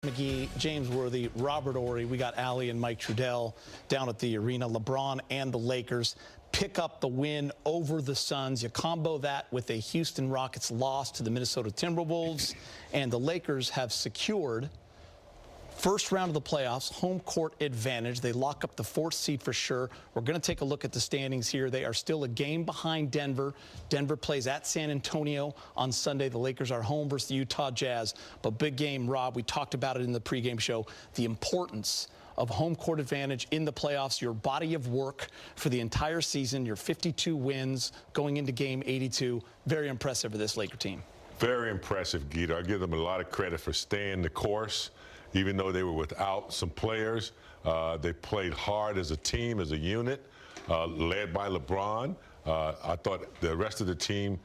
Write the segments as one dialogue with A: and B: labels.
A: McGee, James Worthy, Robert Ory. We got Allie and Mike Trudell down at the arena. LeBron and the Lakers pick up the win over the Suns. You combo that with a Houston Rockets loss to the Minnesota Timberwolves, and the Lakers have secured first round of the playoffs, home court advantage. They lock up the 4th seed for sure. We're going to take a look at the standings here. They are still a game behind Denver. Denver plays at San Antonio on Sunday. The Lakers are home versus the Utah Jazz. But big game, Rob. We talked about it in the pregame show. The importance of home court advantage in the playoffs, your body of work for the entire season, your 52 wins going into game 82. Very impressive for this Laker team.
B: Very impressive, Guido. I give them a lot of credit for staying the course. Even though they were without some players, they played hard as a team, as a unit, led by LeBron. I thought the rest of the team,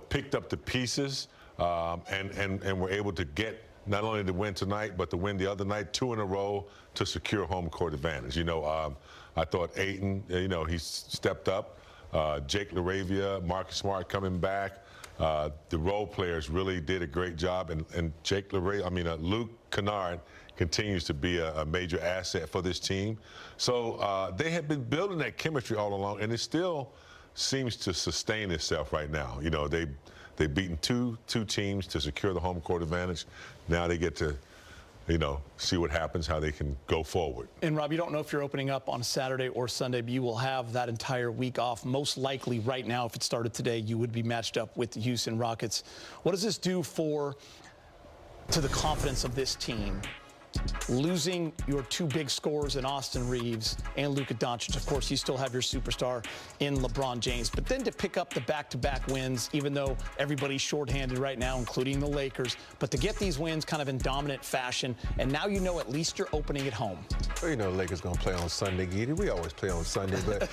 B: picked up the pieces and were able to get not only the win tonight, but to win the other night, 2 in a row to secure home court advantage. I thought Ayton, he stepped up. Jake LaRavia, Marcus Smart coming back. The role players really did a great job, and Luke Kennard continues to be a major asset for this team. So they have been building that chemistry all along, and it still seems to sustain itself right now. They've beaten two teams to secure the home court advantage. Now they get to see what happens, how they can go forward.
A: And, Rob, you don't know if you're opening up on Saturday or Sunday, but you will have that entire week off. Most likely right now, if it started today, you would be matched up with the Houston Rockets. What does this do to the confidence of this team? Losing your 2 big scorers in Austin Reeves and Luka Doncic. Of course, you still have your superstar in LeBron James. But then to pick up the back-to-back wins, even though everybody's shorthanded right now, including the Lakers, but to get these wins kind of in dominant fashion, and now at least you're opening at home.
C: Well, the Lakers going to play on Sunday, Giddy. We always play on Sunday. But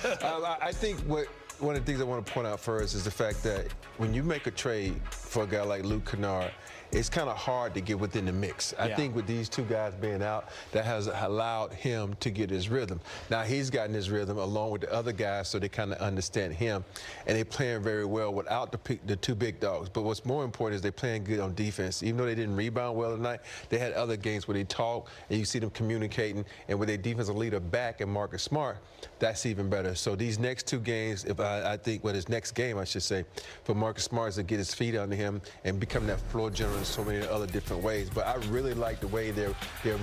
C: I think one of the things I want to point out first is the fact that when you make a trade for a guy like Luke Kennard, it's kind of hard to get within the mix. I think with these 2 guys being out, that has allowed him to get his rhythm. Now he's gotten his rhythm along with the other guys, so they kind of understand him, and they're playing very well without the 2 big dogs. But what's more important is they're playing good on defense. Even though they didn't rebound well tonight, they had other games where they talk, and you see them communicating, and with their defensive leader back and Marcus Smart, that's even better. So these next 2 games, his next game, I should say, for Marcus Smart is to get his feet under him and become that floor general in so many other different ways. But I really like the way they're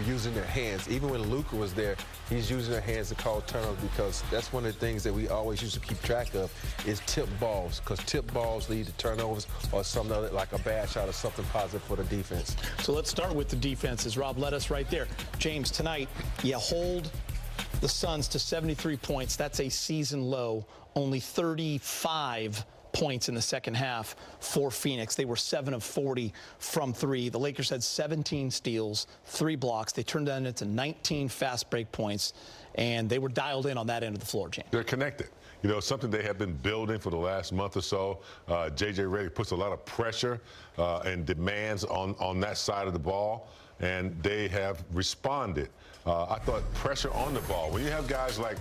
C: using their hands. Even when Luka was there, he's using their hands to call turnovers, because that's one of the things that we always used to keep track of is tip balls, because tip balls lead to turnovers or something other, like a bad shot or something positive for the defense.
A: So let's start with the defenses. Rob led us right there. James, tonight you hold the Suns to 73 points. That's a season low. Only 35 points in the second half for Phoenix. They were 7 of 40 from 3. The Lakers had 17 steals, 3 blocks. They turned that into 19 fast break points, and they were dialed in on that end of the floor, James.
B: They're connected. Something they have been building for the last month or so. J.J. Redick puts a lot of pressure and demands on that side of the ball, and they have responded. I thought pressure on the ball. When you have guys like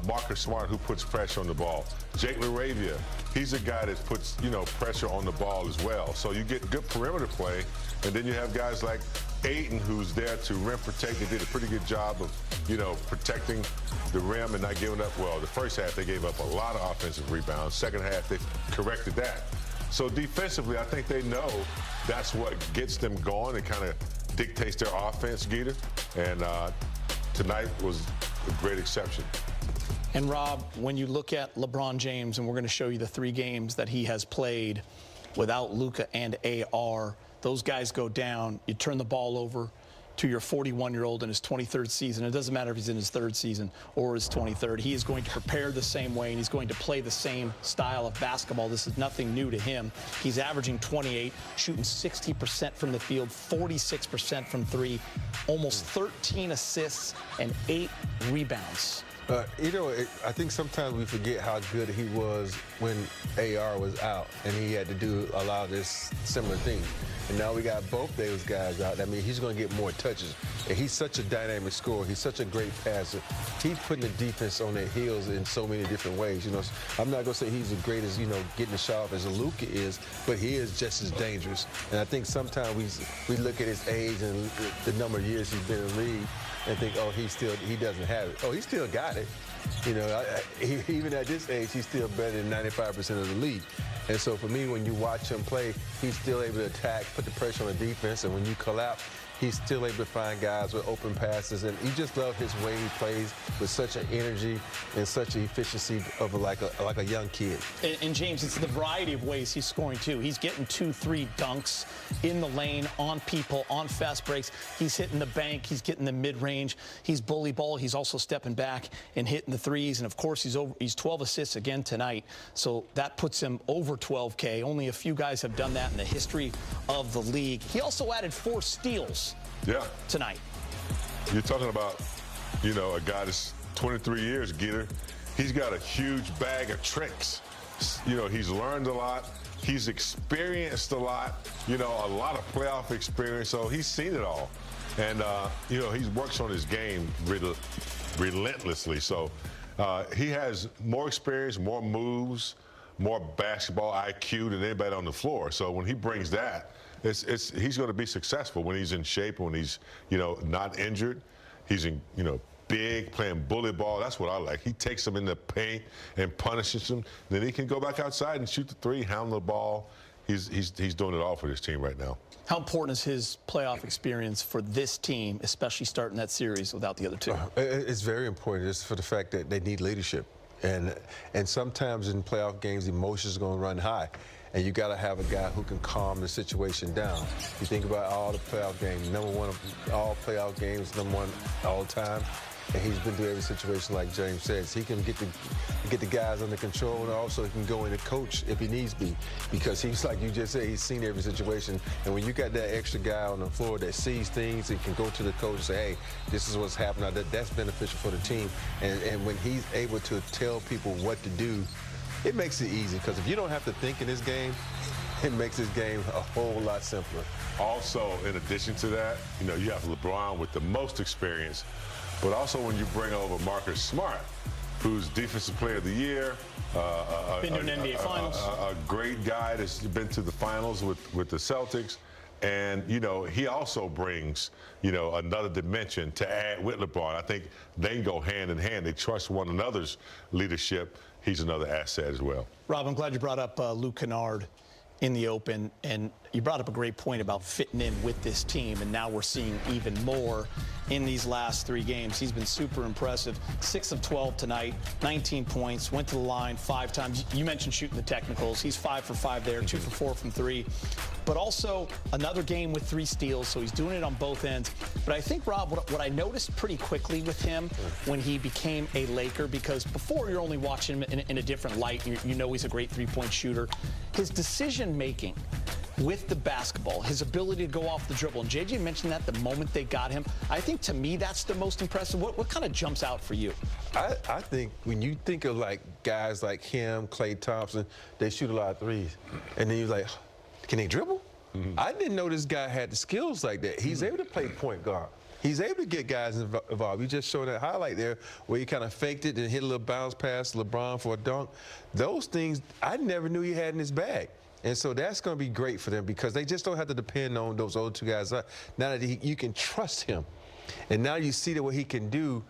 B: Marcus Smart, who puts pressure on the ball. Jake LaRavia, he's a guy that puts, pressure on the ball as well. So you get good perimeter play, and then you have guys like Ayton, who's there to rim protect. They did a pretty good job of, protecting the rim and not giving up. Well, the first half they gave up a lot of offensive rebounds. Second half they corrected that. So defensively, I think they know that's what gets them going. It kind of dictates their offense, Geeta. And tonight was a great exception.
A: And, Rob, when you look at LeBron James, and we're going to show you the 3 games that he has played without Luka and AR, those guys go down. You turn the ball over to your 41-year-old in his 23rd season. It doesn't matter if he's in his 3rd season or his 23rd. He is going to prepare the same way, and he's going to play the same style of basketball. This is nothing new to him. He's averaging 28, shooting 60% from the field, 46% from 3, almost 13 assists and 8 rebounds.
C: I think sometimes we forget how good he was when AR was out and he had to do a lot of this similar things. and now we got both those guys out. I mean, he's going to get more touches. And he's such a dynamic scorer. He's such a great passer. He's putting the defense on their heels in so many different ways. You know, I'm not going to say he's the greatest, you know, getting the shot off as a Luka is, but he is just as dangerous. And I think sometimes we look at his age and the number of years he's been in the league and think, oh, he doesn't have it. Oh, he still got it. You know, even at this age, he's still better than 95% of the league. And so for me, when you watch him play, he's still able to attack, put the pressure on the defense, and when you collapse, he's still able to find guys with open passes, and you just love his way he plays with such an energy and such an efficiency of like a young kid.
A: And James, it's the variety of ways he's scoring too. He's getting 2-3 dunks in the lane, on people, on fast breaks. He's hitting the bank. He's getting the mid-range. He's bully ball. He's also stepping back and hitting the threes. And of course, he's 12 assists again tonight. So that puts him over 12K. Only a few guys have done that in the history of the league. He also added 4 steals.
B: Yeah.
A: Tonight.
B: You're talking about, you know, a guy that's 23 years, Geeter. He's got a huge bag of tricks. You know, he's learned a lot. He's experienced a lot, you know, a lot of playoff experience. So he's seen it all. And, you know, he works on his game relentlessly. So he has more experience, more moves, more basketball IQ than anybody on the floor. So when he brings that, he's going to be successful when he's in shape, when he's, you know, not injured. He's in, you know, big, playing bully ball. That's what I like. He takes them in the paint and punishes them. Then he can go back outside and shoot the three, handle the ball. He's doing it all for this team right now.
A: How important is his playoff experience for this team, especially starting that series without the other two?
C: It's very important just for the fact that they need leadership. And sometimes in playoff games, emotions are going to run high. And you got to have a guy who can calm the situation down. You think about all the playoff games, #1 of all playoff games, #1 all time. And he's been through every situation, like James says. He can get the guys under control, and also he can go in and coach if he needs be. Because he's, like you just said, he's seen every situation. And when you got that extra guy on the floor that sees things and can go to the coach and say, hey, this is what's happening, that's beneficial for the team. And when he's able to tell people what to do, it makes it easy, because if you don't have to think in this game, it makes this game a whole lot simpler.
B: Also, in addition to that, you know, you have LeBron with the most experience, but also when you bring over Marcus Smart, who's Defensive Player of the Year,
A: been to an NBA Finals,
B: a great guy that's been to the finals with the Celtics. And, you know, he also brings, you know, another dimension to add with LeBron. I think they go hand in hand. They trust one another's leadership. He's another asset as well.
A: Rob, I'm glad you brought up Luke Kennard in the open, and you brought up a great point about fitting in with this team, and now we're seeing even more in these last 3 games. He's been super impressive. 6 of 12 tonight, 19 points, went to the line 5 times. You mentioned shooting the technicals. He's 5 for 5 there, 2 for 4 from 3. But also another game with 3 steals, so he's doing it on both ends. But I think, Rob, what I noticed pretty quickly with him when he became a Laker, because before you're only watching him in a different light, you know he's a great 3-point shooter, his decision-making with the basketball, his ability to go off the dribble, and JJ mentioned that the moment they got him. I think, to me, that's the most impressive. What kind of jumps out for you?
C: I think when you think of, like, guys like him, Klay Thompson, they shoot a lot of threes. And then you're like, can they dribble? I didn't know this guy had the skills like that. He's able to play point guard. He's able to get guys involved. You just showed that highlight there where he kind of faked it and hit a little bounce pass to LeBron for a dunk. Those things I never knew he had in his bag. And so that's going to be great for them, because they just don't have to depend on those other 2 guys. Now that you can trust him, and now you see what he can do.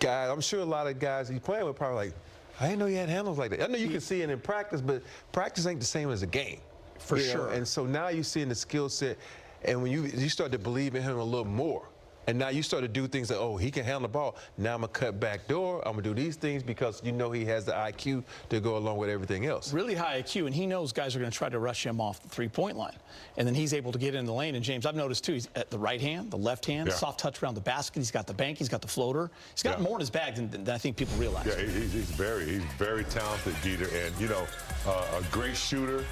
C: Guys, I'm sure a lot of guys he's playing with probably like, I didn't know he had handles like that. I know you can see it in practice, but practice ain't the same as a game.
A: For sure.
C: And so now you see in the skill set, and when you start to believe in him a little more, and now you start to do things like, oh, he can handle the ball. Now I'm going to cut back door. I'm going to do these things, because you know he has the IQ to go along with everything else.
A: Really high IQ, and he knows guys are going to try to rush him off the 3-point line. And then he's able to get in the lane. And, James, I've noticed, too, he's at the right hand, the left hand, soft touch around the basket. He's got the bank. He's got the floater. He's got more in his bag than I think people realize.
B: Yeah, he's very talented, Geeter, and, you know, a great shooter.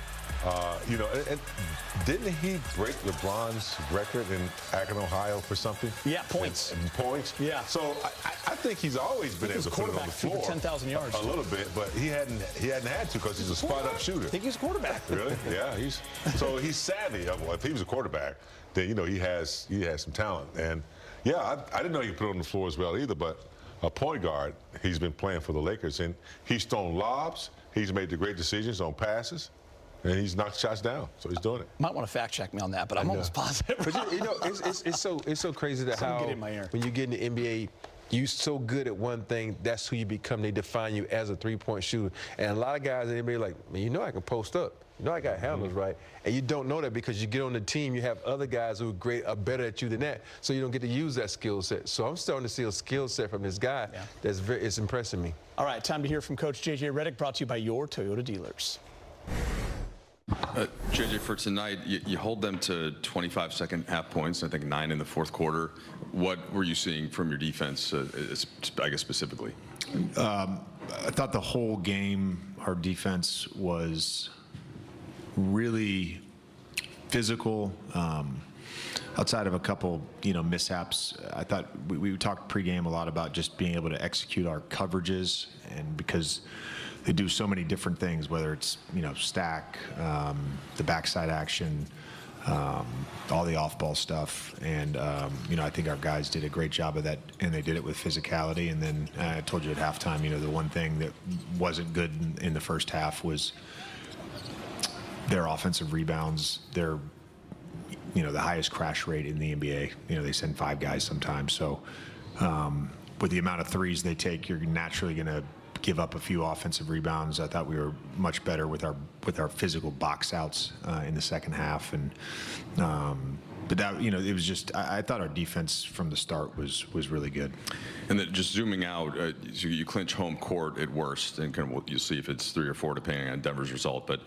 B: You know, and Didn't he break LeBron's record in Akron, Ohio for something?
A: Yeah, points.
B: And points?
A: Yeah.
B: So I think he's always been able to put it on the floor.
A: 10,000 yards.
B: A little bit, but he hadn't had to because he's a spot-up shooter.
A: I think he's a quarterback.
B: Really? Yeah. So he's savvy. Well, if he was a quarterback, then, you know, he has some talent. And, yeah, I didn't know he could put it on the floor as well either, but a point guard, he's been playing for the Lakers, and he's thrown lobs. He's made the great decisions on passes. And he's knocked shots down, so he's doing it.
A: Might want to fact check me on that, but I'm almost positive.
C: But you know, it's so crazy that how when you get in the NBA, you're so good at one thing, that's who you become. They define you as a three-point shooter. And a lot of guys in the NBA are like, man, you know I can post up. You know I got handles right. And you don't know that because you get on the team, you have other guys who are better at you than that. So you don't get to use that skill set. So I'm starting to see a skill set from this guy it's impressing me.
A: All right, time to hear from Coach J.J. Redick, brought to you by your Toyota dealers.
D: JJ, for tonight, you hold them to 25 second half points, I think 9 in the fourth quarter. What were you seeing from your defense, I guess specifically?
E: I thought the whole game, our defense was really physical. Outside of a couple, mishaps, I thought we talked pregame a lot about just being able to execute our coverages, and because they do so many different things, whether it's stack, the backside action, all the off-ball stuff, and I think our guys did a great job of that, and they did it with physicality. And then I told you at halftime, the one thing that wasn't good in the first half was their offensive rebounds. They're the highest crash rate in the NBA. They send 5 guys sometimes. So with the amount of threes they take, you're naturally going to give up a few offensive rebounds. I thought we were much better with our physical box outs in the second half, and but that it was just I thought our defense from the start was really good.
D: And then just zooming out, so you clinch home court at worst, and kind of you'll see if it's 3 or 4 depending on Denver's result. But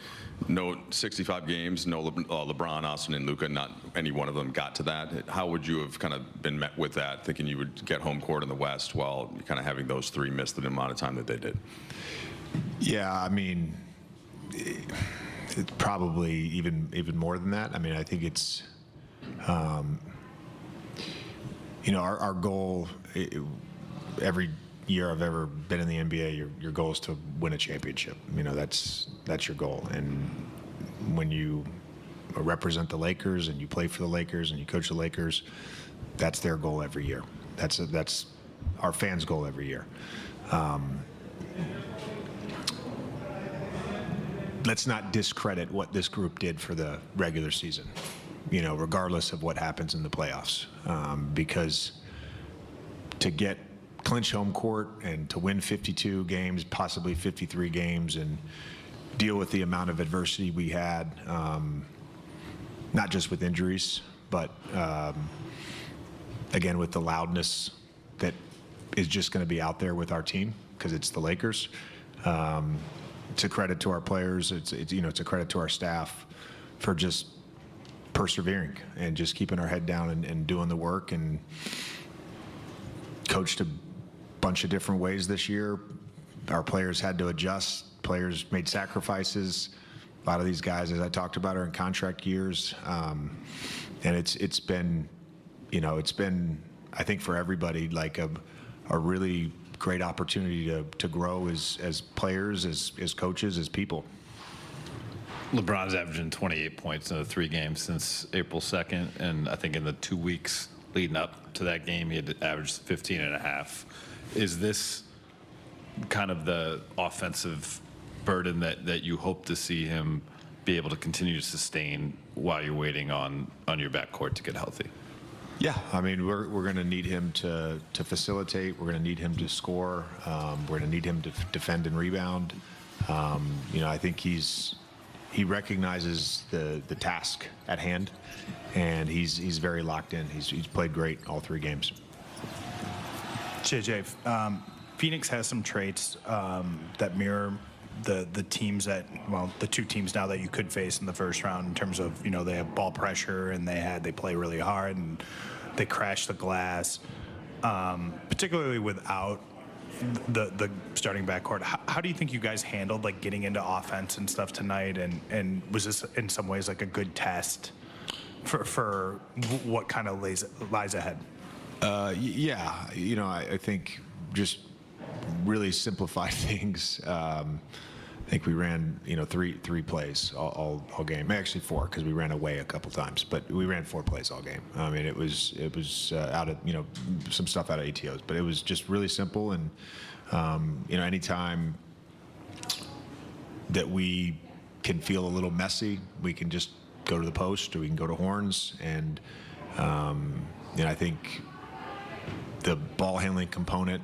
D: no 65 games, no LeBron, Austin, and Luka. Not any one of them got to that. How would you have kind of been met with that, thinking you would get home court in the West while kind of having those 3 miss the amount of time that they did?
E: Yeah, I mean, it's probably even more than that. I mean, I think it's our goal. Every year I've ever been in the NBA, your goal is to win a championship. That's your goal. And when you represent the Lakers and you play for the Lakers and you coach the Lakers, that's their goal every year. That's our fans' goal every year. Let's not discredit what this group did for the regular season, regardless of what happens in the playoffs, because to clinch home court and to win 52 games, possibly 53 games, and deal with the amount of adversity we had, not just with injuries, but again with the loudness that is just going to be out there with our team because it's the Lakers. It's a credit to our players. It's a credit to our staff for just persevering and just keeping our head down and doing the work, and coached a bunch of different ways this year. Our players had to adjust. Players made sacrifices. A lot of these guys, as I talked about, are in contract years, and it's been, I think for everybody like a really great opportunity to grow as players, as coaches, as people.
F: LeBron's averaging 28 points in the 3 games since April 2nd, and I think in the 2 weeks leading up to that game, he had averaged 15.5. Is this kind of the offensive burden that you hope to see him be able to continue to sustain while you're waiting on your backcourt to get healthy?
E: Yeah, I mean, we're going to need him to facilitate. We're going to need him to score. We're going to need him to defend and rebound. I think he recognizes the task at hand, and he's very locked in. He's played great all 3 games.
G: JJ, Phoenix has some traits that mirror the teams the 2 teams now that you could face in the first round, in terms of, they have ball pressure and they play really hard and they crash the glass, particularly without the starting backcourt. How do you think you guys handled like getting into offense and stuff tonight? And was this in some ways like a good test for what kind of lies ahead?
E: Yeah, I think just really simplified things. I think we ran, three plays all game. Actually 4, because we ran away a couple times, but we ran 4 plays all game. I mean, it was out of some stuff out of ATOs, but it was just really simple. And anytime that we can feel a little messy, we can just go to the post or we can go to horns. And I think the ball handling component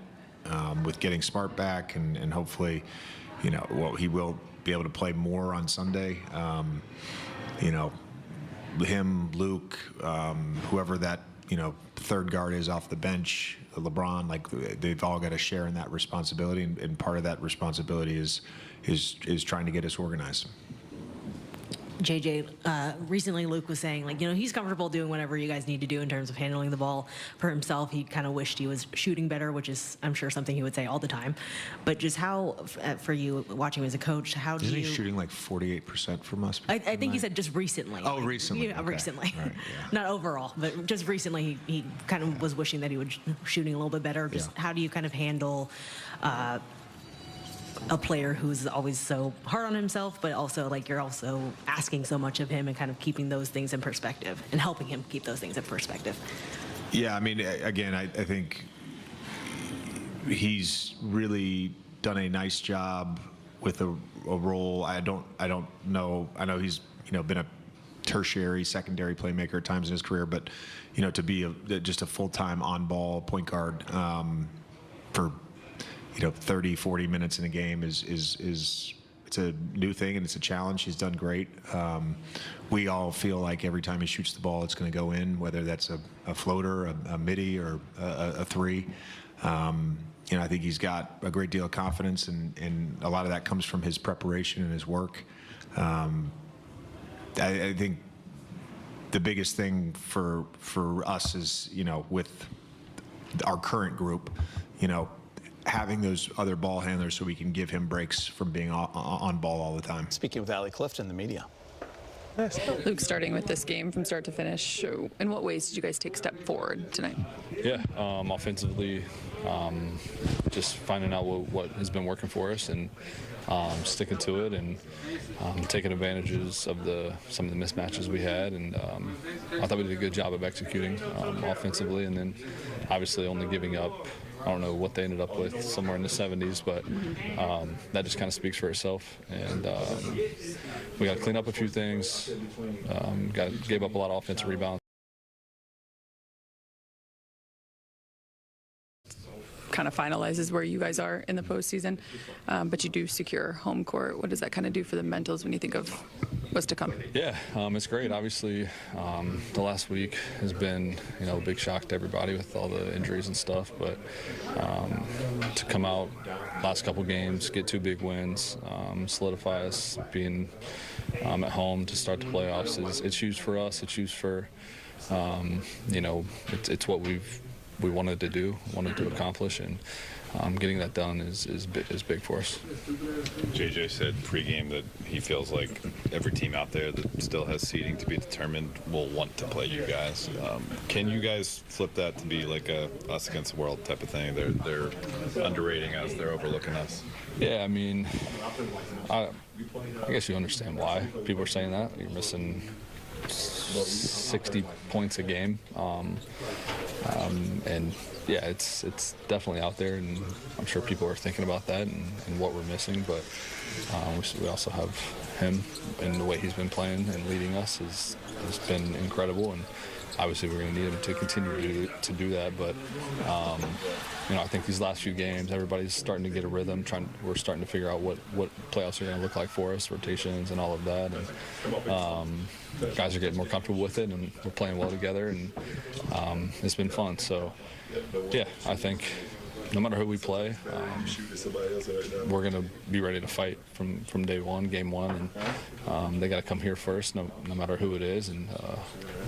E: with getting Smart back and hopefully. He will be able to play more on Sunday. Him, Luke, whoever that, third guard is off the bench, LeBron, they've all got to share in that responsibility. And part of that responsibility is trying to get us organized.
H: JJ, recently Luke was saying, he's comfortable doing whatever you guys need to do in terms of handling the ball for himself. He kind of wished he was shooting better, which is, I'm sure, something he would say all the time. But just how, for you, watching him as a coach, how do you...
E: Isn't he shooting like 48% from us?
H: I think he said just recently.
E: Oh, recently.
H: Yeah,
E: okay.
H: Recently.
E: Right, yeah.
H: Not overall, but just recently he kind of was wishing that he would shooting a little bit better. Just how do you kind of handle... a player who's always so hard on himself, but also you're also asking so much of him and kind of keeping those things in perspective and helping him keep those things in perspective.
E: Yeah, I mean, again, I think he's really done a nice job with a role. I don't know. I know he's been a tertiary, secondary playmaker at times in his career, but to be just a full-time on-ball point guard for 30, 40 minutes in a game is it's a new thing and it's a challenge. He's done great. We all feel like every time he shoots the ball, it's going to go in, whether that's a floater, a midi, or a 3. I think he's got a great deal of confidence, and a lot of that comes from his preparation and his work. I think the biggest thing for us is, with our current group, having those other ball handlers so we can give him breaks from being on ball all the time.
A: Speaking with Allie Clifton, the media.
I: Luke, starting with this game from start to finish, in what ways did you guys take a step forward tonight?
J: Yeah, offensively, just finding out what has been working for us and sticking to it and taking advantages of some of the mismatches we had. And I thought we did a good job of executing offensively, and then obviously only giving up. I don't know what they ended up with, somewhere in the 70s, but that just kind of speaks for itself. And we got to clean up a few things. Gave up a lot of offensive rebounds.
I: Kind of finalizes where you guys are in the postseason, but you do secure home court. What does that kind of do for the mentals when you think of what's to come?
J: Yeah, it's great. Obviously, the last week has been, a big shock to everybody with all the injuries and stuff. But to come out last couple games, get 2 big wins, solidify us being at home to start the playoffs it's huge for us. It's huge for, it's what we wanted to do, wanted to accomplish, and getting that done is big for us.
F: JJ said pregame that he feels like every team out there that still has seeding to be determined will want to play you guys. Can you guys flip that to be like a us against the world type of thing? They're underrating us, they're overlooking us.
J: Yeah, I mean, I guess you understand why people are saying that. You're missing 60 points a game. And yeah, it's definitely out there, and I'm sure people are thinking about that and what we're missing. But we also have him, and the way he's been playing and leading us has been incredible. And obviously, we're going to need him to continue to do that. But I think these last few games, everybody's starting to get a rhythm. We're starting to figure out what playoffs are going to look like for us, rotations and all of that. And guys are getting more comfortable with it, and we're playing well together, and it's been fun. So, yeah, I think no matter who we play, we're going to be ready to fight from day one, game one, and they got to come here first, no matter who it is, and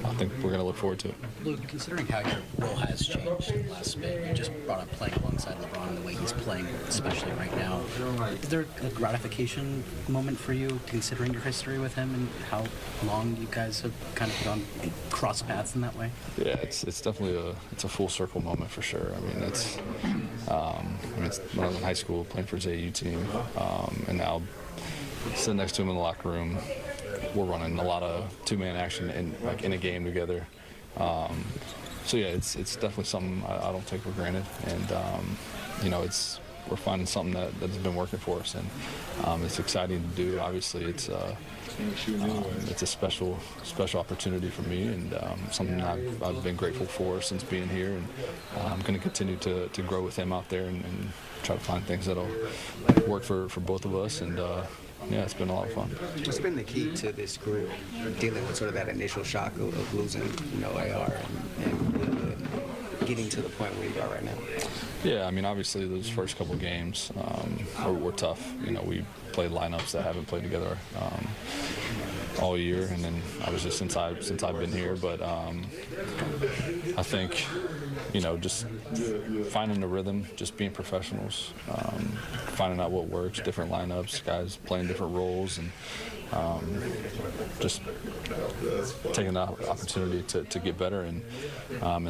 J: I think we're going to look forward to it.
K: Luke, considering how your role has changed in the last bit, you just brought up playing alongside LeBron and the way he's playing, especially right now. Is there a gratification moment for you, considering your history with him and how long you guys have kind of gone cross paths in that way?
J: Yeah, it's definitely a full circle moment for sure. I mean, it's when I was in high school playing for his AU team, and now sitting next to him in the locker room, we're running a lot of two-man action in a game together. So yeah, it's definitely something I don't take for granted, and we're finding something that's been working for us, and it's exciting to do. Obviously, it's a special opportunity for me, and something I've been grateful for since being here, and I'm going to continue to grow with him out there and try to find things that'll work for both of us, and yeah, it's been a lot of fun.
L: What's been the key to this group dealing with sort of that initial shock of losing, AR and getting to the point where you are right now?
J: Yeah, I mean, obviously those first couple games were tough. We played lineups that haven't played together all year, and then obviously since I've been here. But I think just finding the rhythm, just being professionals, finding out what works, different lineups, guys playing different roles, and just taking the opportunity to get better and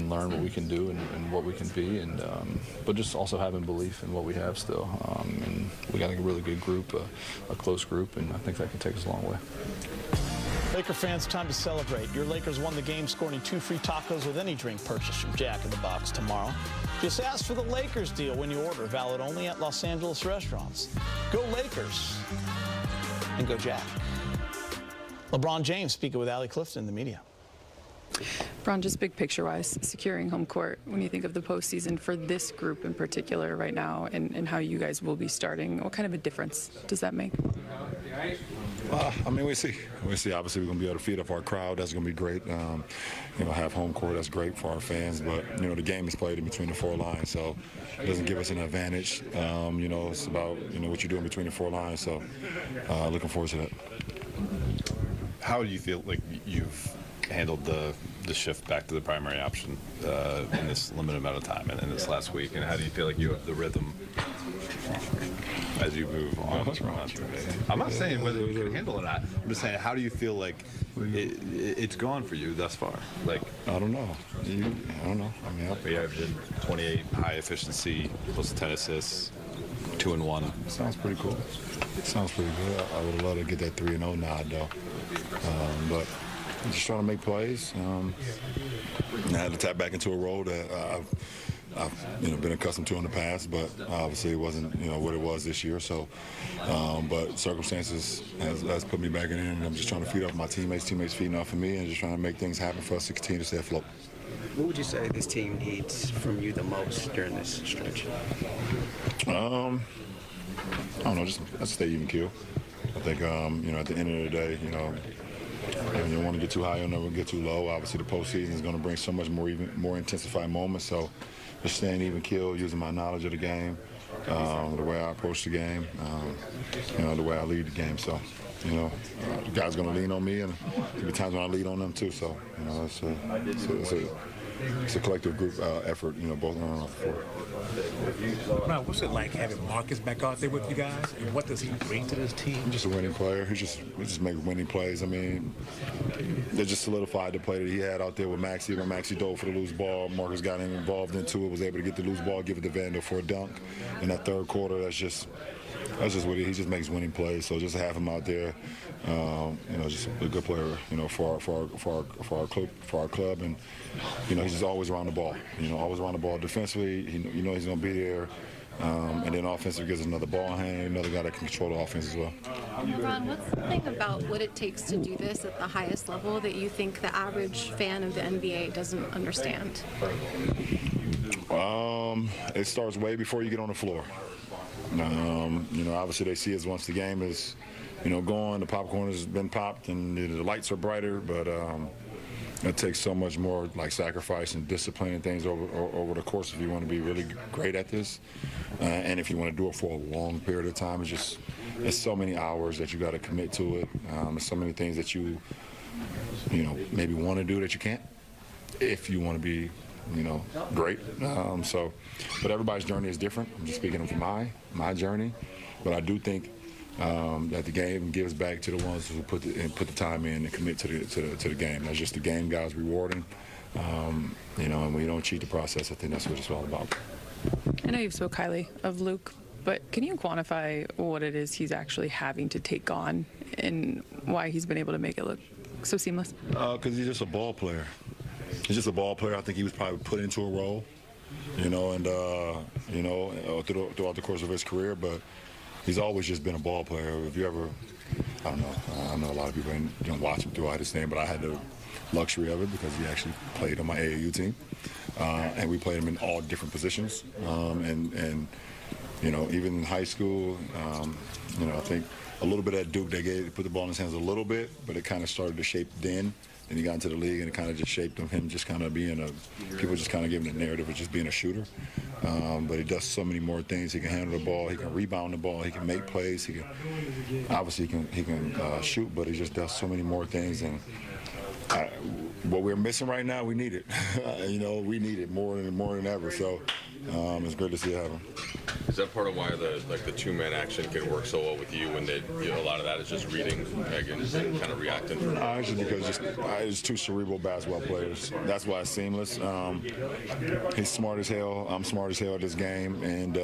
J: learn what we can do and what we can be, and but just also having belief in what we have still. And we got a really good group, a close group, and I think that can take us a long way.
A: Laker fans, time to celebrate. Your Lakers won the game, scoring 2 free tacos with any drink purchased from Jack in the Box tomorrow. Just ask for the Lakers deal when you order. Valid only at Los Angeles restaurants. Go Lakers and go Jack. LeBron James speaking with Allie Clifton in the media.
I: LeBron, just big picture-wise, securing home court, when you think of the postseason for this group in particular right now and how you guys will be starting, what kind of a difference does that make?
M: I mean, we see. Obviously, we're going to be able to feed up our crowd. That's going to be great. Have home court. That's great for our fans. But, the game is played in between the four lines, so it doesn't give us an advantage. It's about, what you're doing between the four lines. So looking forward to that.
F: How do you feel like you've handled the shift back to the primary option in this limited amount of time and in this last week? And how do you feel like you have the rhythm as you move on? I'm not saying whether you can handle it or not. I'm just saying, how do you feel like it's gone for you thus far? Like,
M: I don't know. I don't know. I mean,
F: we averaged 28 high efficiency, close to 10 assists, 2-1.
M: Sounds pretty cool. Sounds pretty good. I would love to get that 3-0 nod though. But just trying to make plays. I had to tap back into a role that I've been accustomed to in the past, but obviously it wasn't what it was this year. So, but circumstances has put me back in, and I'm just trying to feed off my teammates feeding off of me, and just trying to make things happen for us to continue to stay afloat.
L: What would you say this team needs from you the most during this stretch?
M: I don't know, just stay even keel. I think at the end of the day, you don't want to get too high, you'll never get too low. Obviously, the postseason is going to bring so much more intensified moments. So, just staying even keel, using my knowledge of the game, the way I approach the game, the way I lead the game. So, the guys going to lean on me, and there'll be times when I lead on them too. So, it's a collective group effort, both on and off the floor.
N: Ron, what's it like having Marcus back out there with you guys, and what does he bring to this team?
M: He's just a winning player. He just makes winning plays. I mean, they just solidified the play that he had out there with Maxey. When Maxey dove for the loose ball, Marcus got him involved into it, was able to get the loose ball, give it to Vandal for a dunk in that third quarter. That's just what he just makes winning plays. So just to have him out there, just a good player, for our club, and he's just always around the ball. Always around the ball defensively. He's going to be there, and then offensively gives us another ball hand, another guy that can control the offense as well.
O: Ron, what's something about what it takes to do this at the highest level that you think the average fan of the NBA doesn't understand?
M: It starts way before you get on the floor. Obviously they see us once the game is, going, the popcorn has been popped and the lights are brighter, but it takes so much more like sacrifice and discipline and things over the course if you want to be really great at this, and if you want to do it for a long period of time. It's so many hours that you got to commit to it. There's so many things that you maybe want to do that you can't if you want to be great. But everybody's journey is different. I'm just speaking of my journey, but I do think that the game gives back to the ones who put the time in and commit to the game. That's just the game, guys, rewarding. And we don't cheat the process. I think that's what it's all about.
I: I know you've spoke highly of Luke, but can you quantify what it is he's actually having to take on and why he's been able to make it look so seamless?
M: Because he's just a ball player. He's just a ball player. I think he was probably put into a role, throughout the course of his career, but he's always just been a ball player. If you ever, I know a lot of people don't watch him throughout his name, but I had the luxury of it because he actually played on my AAU team, and we played him in all different positions. And even in high school, I think a little bit at Duke, they put the ball in his hands a little bit, but it kind of started to shape then. And he got into the league, and it kind of just shaped him just kind of being people just kind of giving the narrative of just being a shooter. But he does so many more things. He can handle the ball. He can rebound the ball. He can make plays. He can shoot, but he just does so many more things. And what we're missing right now, we need it. We need it more than ever. So it's great to see it happen.
D: Is that part of why the two-man action can work so well with you when a lot of that is just reading and kind of reacting?
M: It's just because it's two cerebral basketball players. That's why it's seamless. He's smart as hell. I'm smart as hell at this game, and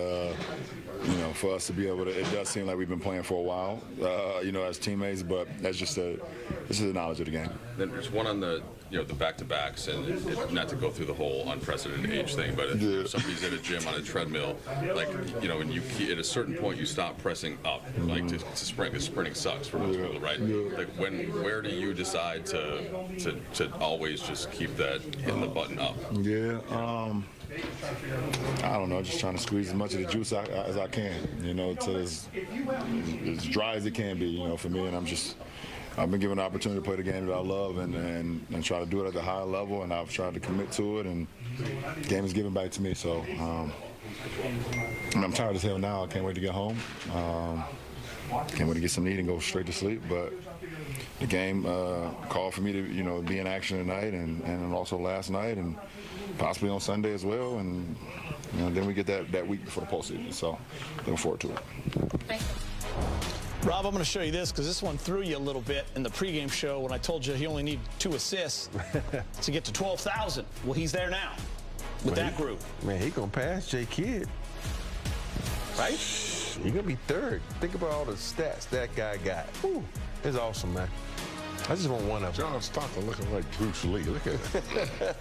M: for us to be able to, it does seem like we've been playing for a while, as teammates. But that's just the knowledge of the game.
D: Then there's one on the back-to-backs, and not to go through the whole unprecedented age thing, but if somebody's at a gym on a treadmill, and at a certain point you stop pressing up, to sprint, because sprinting sucks for most people, right? Where do you decide to always just keep that hitting the button up?
M: I don't know, just trying to squeeze as much of the juice as I can, to as dry as it can be, for me. And I've been given the opportunity to play the game that I love and try to do it at the high level, and I've tried to commit to it, and the game is given back to me. So I'm tired as hell now. I can't wait to get home. Can't wait to get some to eat and go straight to sleep. But the game called for me to be in action tonight and also last night and possibly on Sunday as well. And then we get that week before the postseason. So looking forward to it.
A: Rob, I'm going to show you this because this one threw you a little bit in the pregame show when I told you he only needed 2 assists to get to 12,000. Well, he's there now with that group.
C: Man, he going to pass J. Kidd.
A: Right?
C: He's going to be third. Think about all the stats that guy got. Whew, it's awesome, man. I just want one of them.
B: John Stockton looking like Bruce Lee. Look at that.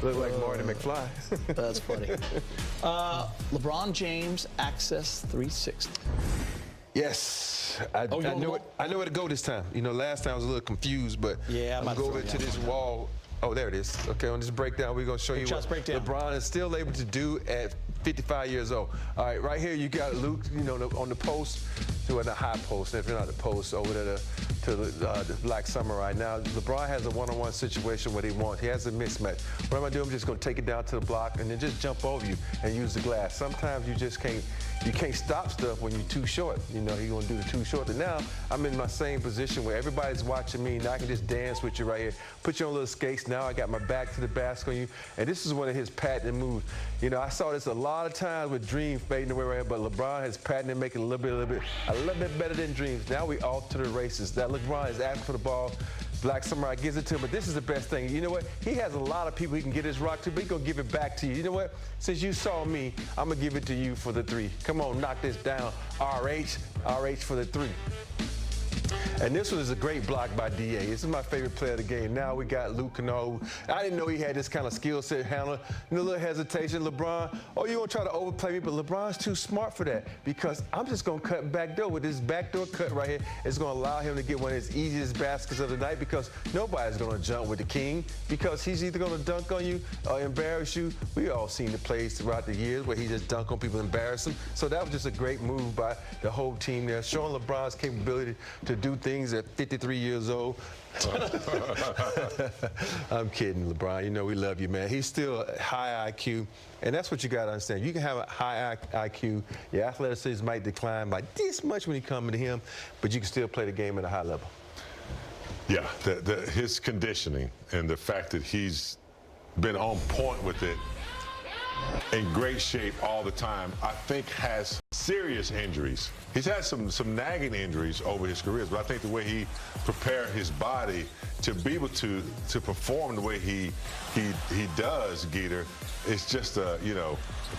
C: Look like Marty McFly.
A: That's funny. LeBron James, Access 360.
C: Yes. I know where to go this time. Last time I was a little confused, but I'm going to go over to this wall. Oh, there it is. Okay, on this breakdown, we're going to show you what LeBron is still able to do at 55 years old. All right, right here you got Luke, on the post, doing the high post. If you're not the post, over there to the Black Samurai. Now, LeBron has a one-on-one situation what he wants. He has a mismatch. What I'm going to do, I'm just going to take it down to the block and then just jump over you and use the glass. Sometimes you just can't stop stuff when you're too short. You're going to do the too short. And now I'm in my same position where everybody's watching me. Now I can just dance with you right here. Put you on little skates. Now I got my back to the basket on you. And this is one of his patented moves. I saw this a lot of times with Dream fading away right here, but LeBron has patented making a little bit better than Dreams. Now we off to the races. That LeBron is asking for the ball. Black Samurai gives it to him, but this is the best thing. You know what? He has a lot of people he can get his rock to, but he's going to give it back to you. You know what? Since you saw me, I'm going to give it to you for the 3. Come on, knock this down. RH for the 3. And this was a great block by D.A. This is my favorite player of the game. Now we got Luke Kennard. I didn't know he had this kind of skill set handler. A little hesitation. LeBron, you want to try to overplay me, but LeBron's too smart for that because I'm just going to cut backdoor with this backdoor cut right here. It's going to allow him to get one of his easiest baskets of the night because nobody's going to jump with the king because he's either going to dunk on you or embarrass you. We all seen the plays throughout the years where he just dunk on people and embarrass them. So that was just a great move by the whole team there, showing LeBron's capability to do things things at 53 years old. I'm kidding, LeBron. You know we love you, man. He's still high IQ, and that's what you got to understand. You can have a high IQ. Your athleticism might decline by this much when you come into him, but you can still play the game at a high level.
B: Yeah, his conditioning and the fact that he's been on point with it, in great shape all the time, I think has serious injuries. He's had some nagging injuries over his careers, but I think the way he prepared his body to be able to perform the way he does, Geeter, it's just a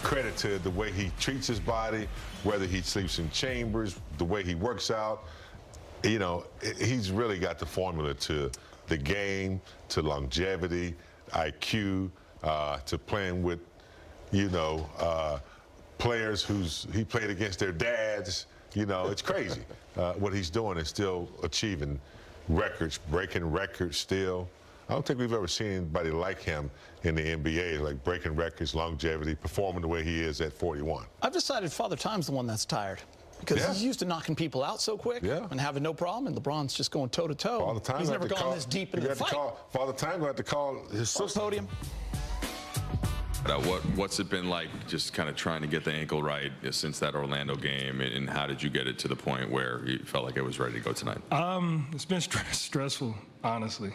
B: credit to the way he treats his body, whether he sleeps in chambers, the way he works out. He's really got the formula to the game, to longevity, IQ, to playing with players he played against their dads. It's crazy. What he's doing is still achieving records, breaking records still. I don't think we've ever seen anybody like him in the NBA, like breaking records, longevity, performing the way he is at 41.
A: I've decided Father Time's the one that's tired. Because he's used to knocking people out so quick and having no problem, and LeBron's just going toe-to-toe. He's never gone this deep into the fight.
B: Father Time going to have to call his sister.
A: Podium.
D: What's it been like just kind of trying to get the ankle right since that Orlando game, and how did you get it to the point where you felt like it was ready to go tonight?
P: It's been stressful, honestly.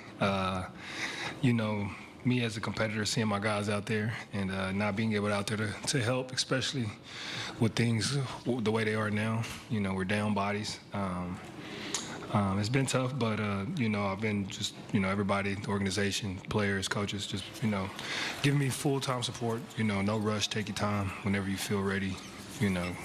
P: Me as a competitor, seeing my guys out there and not being able out there to help, especially with things the way they are now. We're down bodies. It's been tough, but I've been just everybody, the organization, players, coaches, just giving me full-time support. No rush, take your time whenever you feel ready.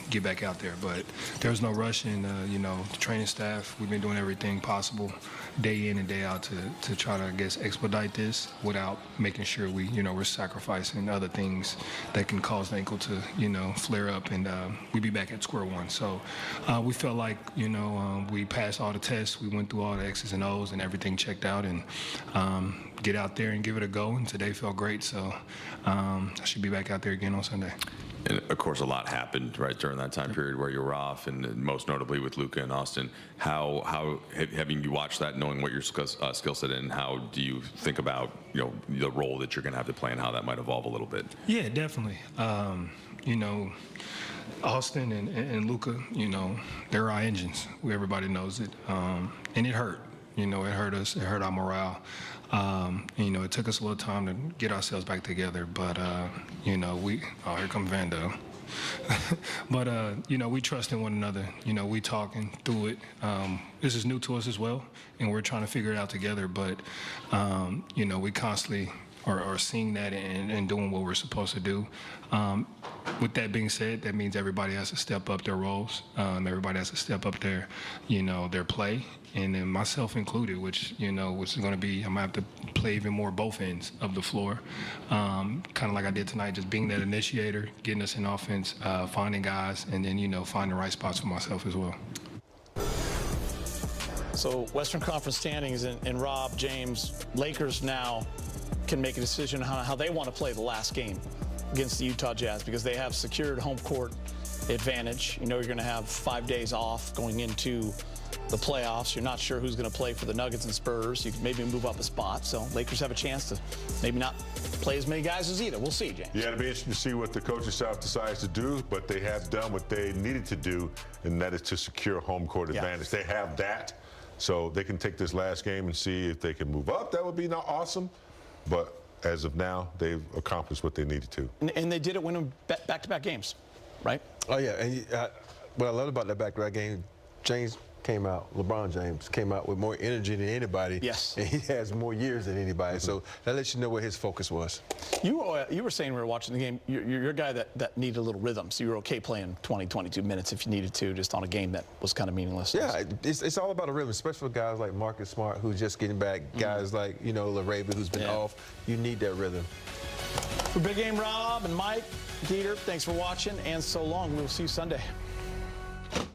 P: Get back out there. But there was no rush, and the training staff, we've been doing everything possible, day in and day out, to try to, I guess, expedite this without making sure we're sacrificing other things that can cause the ankle to flare up, and we'd be back at square one. So we felt like we passed all the tests, we went through all the X's and O's, and everything checked out, and get out there and give it a go. And today felt great, so I should be back out there again on Sunday.
D: And of course, a lot happened right during that time period where you were off, and most notably with Luka and Austin. How having you watched that, knowing what your skill set and how do you think about the role that you're going to have to play and how that might evolve a little bit?
P: Yeah, definitely. Austin and Luka, they're our engines. Everybody knows it, and it hurt. It hurt us. It hurt our morale. It took us a little time to get ourselves back together, but here comes Vando. But we trust in one another. We talking through it. This is new to us as well, and we're trying to figure it out together. But we constantly are seeing that and doing what we're supposed to do. With that being said, that means everybody has to step up their roles. Everybody has to step up their play, and then myself included, which is going to be, I'm going to have to play even more both ends of the floor, kind of like I did tonight, just being that initiator, getting us in offense, finding guys, and then finding the right spots for myself as well.
A: So Western Conference standings, and Rob, James, Lakers now can make a decision on how they want to play the last game against the Utah Jazz, because they have secured home court advantage. You're going to have 5 days off going into the playoffs. You're not sure who's going to play for the Nuggets and Spurs. You can maybe move up a spot. So Lakers have a chance to maybe not play as many guys as either. We'll see, James.
B: Yeah, it'll be interesting to see what the coaching staff decides to do, but they have done what they needed to do, and that is to secure home court advantage. They have that, so they can take this last game and see if they can move up. That would be not awesome, but as of now, they've accomplished what they needed to.
A: And they did it winning back-to-back games, right?
C: Oh, yeah. And what I love about that back-to-back game, LeBron James came out with more energy than anybody.
A: Yes.
C: And he has more years than anybody. So that lets you know what his focus was.
A: You were saying we were watching the game, you're a guy that needed a little rhythm, so you were okay playing 20, 22 minutes if you needed to, just on a game that was kind of meaningless.
C: Yeah, it's all about a rhythm, especially for guys like Marcus Smart, who's just getting back, guys like, LaRaven, who's been off. You need that rhythm.
A: For Big Game Rob and Mike, Dieter, thanks for watching, and so long. We'll see you Sunday.